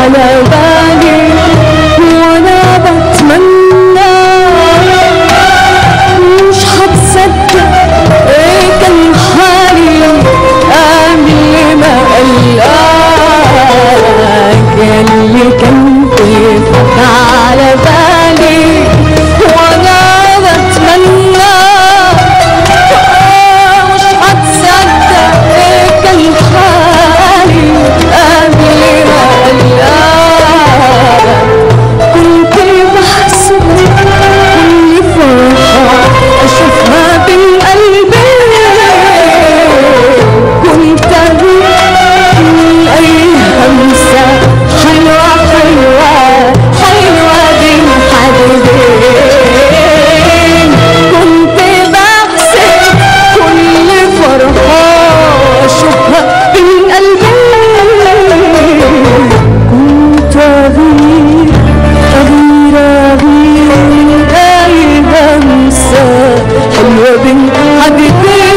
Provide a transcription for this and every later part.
على بالي وانا بتمنى مش هتصدق ايه كان حالي قبل ما القاك اللي كان بيفوت على بالي وانا بتمنى مش هتصدق ايه كان حالي قبل ما القاك كنت بحسب كل فرحة اشوفها بين قلبي كنت اقول اي همسة حلوة حلوة حلوة بين حبيبين كنت بحسب كل فرحة اشوفها بين قلبي كنت اغير من اي همسة حلوة بين حبيبين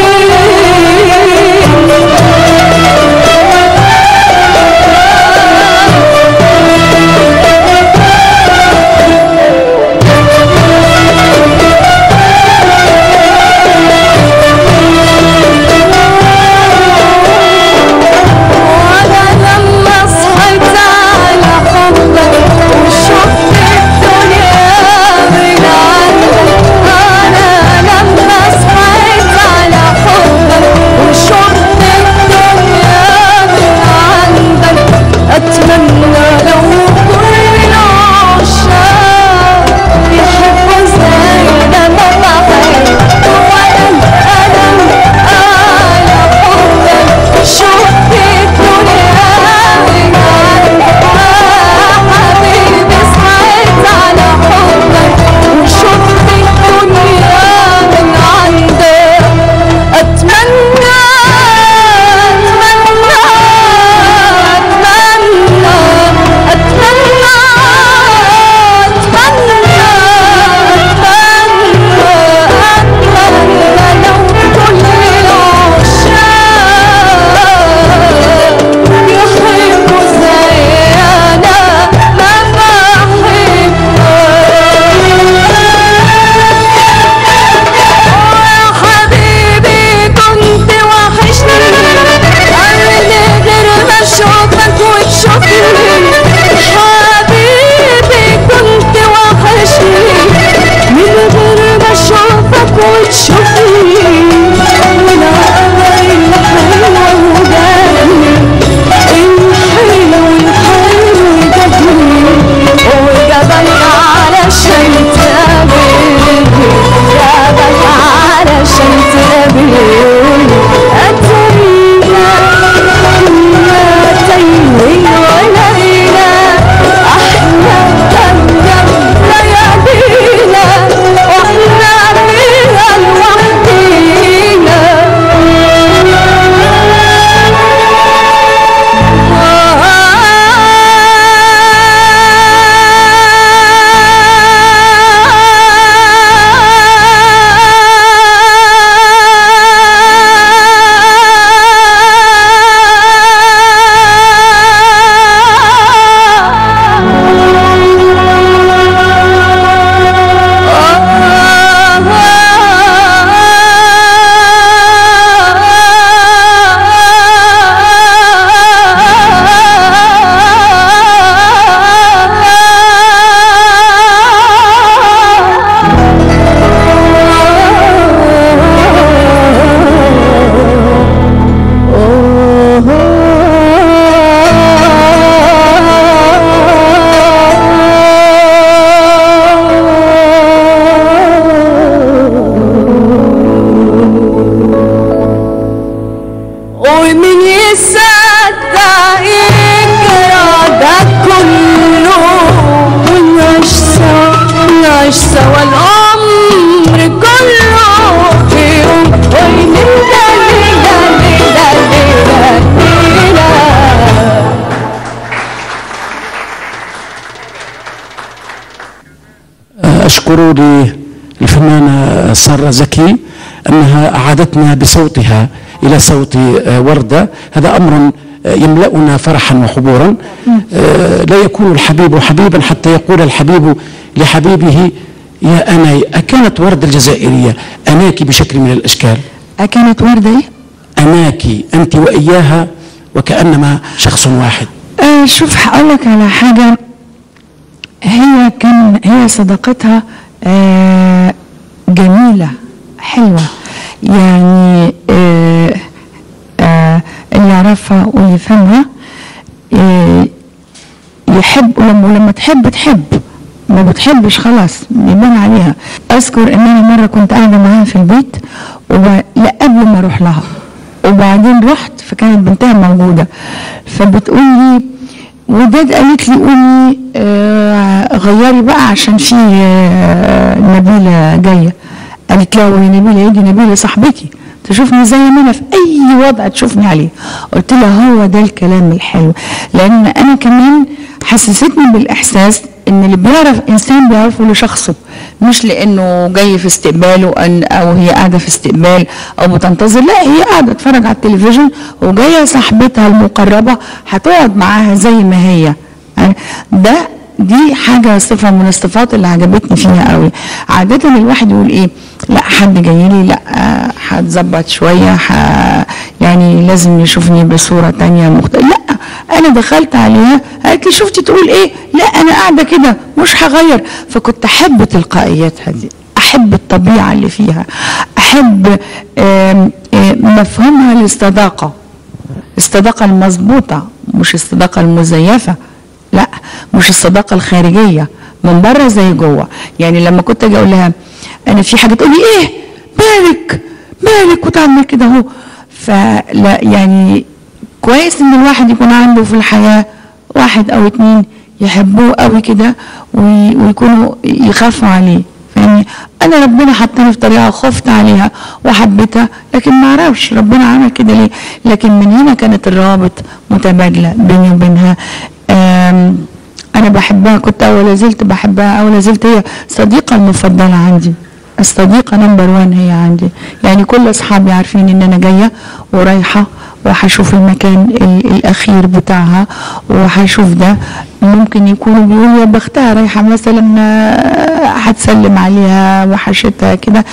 أشكر للفنانة سارة زكي أنها أعادتنا بصوتها إلى صوت وردة. هذا أمر يملأنا فرحا وحبورا. لا يكون الحبيب حبيبا حتى يقول الحبيب لحبيبه يا أناي. أكانت وردة الجزائرية أناك بشكل من الأشكال؟ أكانت وردة أناك أنت وإياها وكأنما شخص واحد. شوف هقول لك على حاجة. هي صداقتها جميلة حلوة، يعني اللي يعرفها ويفهمها يحب، ولما تحب ما بتحبش خلاص يبان عليها. اذكر ان انا مره كنت قاعده معاها في البيت لا قبل ما اروح لها، وبعدين رحت فكانت بنتها موجوده، فبتقول لي وداد قالت لي قومي غيري بقى عشان في نبيله جايه. قالت لا وهي نبيله يجي؟ نبيله صاحبتي تشوفني زي ما انا في اي وضع تشوفني عليه. قلت لها هو ده الكلام الحلو، لان انا كمان حسستني بالاحساس ان اللي بيعرف انسان بيعرفه لشخصه، مش لانه جاي في استقباله او هي قاعده في استقبال او بتنتظر، لا هي قاعده تتفرج على التلفزيون وجايه صاحبتها المقربه هتقعد معاها زي ما هي. يعني دي حاجه صفه من الصفات اللي عجبتني فيها قوي. عاده الواحد يقول ايه، لا حد جاي لي لا هتظبط شويه يعني لازم يشوفني بصوره تانية مختلفه. لا انا دخلت عليها قالت لي شفتي تقول ايه؟ لا انا قاعده كده مش هغير. فكنت احب تلقائيتها دي، احب الطبيعه اللي فيها، احب مفهومها للصداقه، الصداقه المظبوطه مش الصداقه المزيفه، لا مش الصداقه الخارجيه من بره زي جوه. يعني لما كنت اجي اقول لها انا في حاجه تقول لي ايه مالك وتعمل كده اهو. فلا يعني كويس ان الواحد يكون عنده في الحياه واحد او اتنين يحبوه قوي كده ويكونوا يخافوا عليه. فاهمني؟ انا ربنا حطني في طريقه خفت عليها وحبيتها، لكن ما اعرفش ربنا عمل كده ليه. لكن من هنا كانت الروابط متبادله بيني وبينها. انا بحبها، كنت ولا زلت بحبها ولا زلت هي صديقه المفضله عندي، الصديقه نمبر 1 هي عندي. يعني كل اصحابي عارفين ان انا جايه ورايحه وهشوف المكان الاخير بتاعها وهشوف ده. ممكن يكونوا بيقولوا يا بختها رايحه مثلا هتسلم عليها وحشتها كده،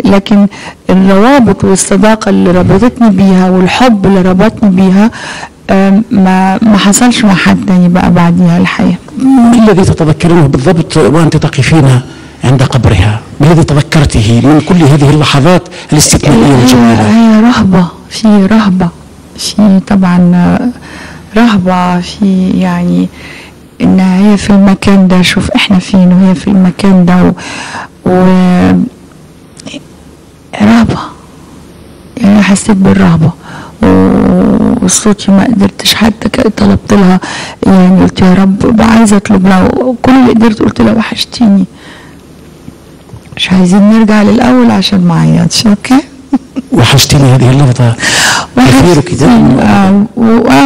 لكن الروابط والصداقه اللي ربطتني بيها والحب اللي ربطني بيها ما حصلش مع حد تاني بقى بعديها الحقيقه. ما الذي تتذكرينه بالضبط وانت تقفين عند قبرها؟ ما الذي تذكرته من كل هذه اللحظات الاستثنائيه والجميله؟ هي رهبه في طبعا رهبه في يعني ان هي في المكان ده، شوف احنا فين وهي في المكان ده رهبه. يعني حسيت بالرهبه وصوتي ما قدرتش حتى طلبت لها، يعني قلت يا رب عايزه اطلب لها كل اللي قدرت، قلت لها وحشتيني، مش عايزين نرجع للاول عشان ما اعيطش. اوكي وحشتيني هذه اللفظه كثير كده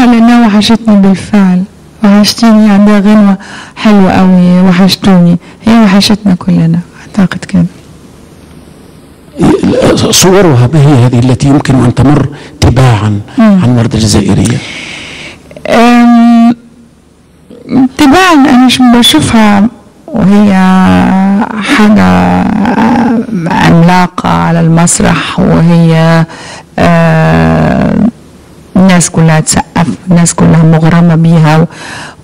لانها وحشتني بالفعل. وحشتيني عندها غنوه حلوه قوي، وحشتوني، هي وحشتنا كلنا اعتقد كده. صورها ما هي هذه التي يمكن ان تمر تباعا عن وردة الجزائرية؟ تباعا انا مش بشوفها وهي حاجة عملاقة على المسرح، وهي الناس كلها تسقف، الناس كلها مغرمة بيها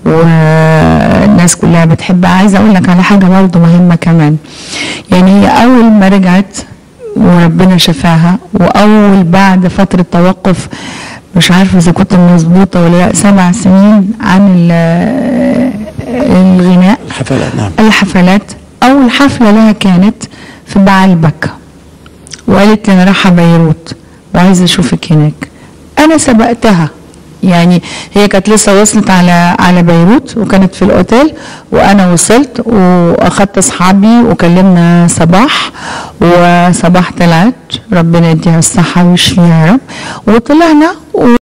والناس كلها بتحبها. عايزة اقول لك على حاجة برضو مهمة كمان، يعني هي اول ما رجعت وربنا شفاها، واول بعد فترة توقف مش عارفة اذا كنت مظبوطة ولا لا 7 سنين عن الغناء الحفلات. نعم الحفلات. اول حفلة لها كانت في بعلبك، وقالت لي انا رايحة بيروت وعايزة اشوفك هناك. انا سبقتها، يعني هي كانت لسه وصلت على بيروت وكانت في الاوتيل، وانا وصلت واخدت اصحابي وكلمنا صباح، وصباح طلعت ربنا يديها الصحه ويشفيها يا رب، وطلعنا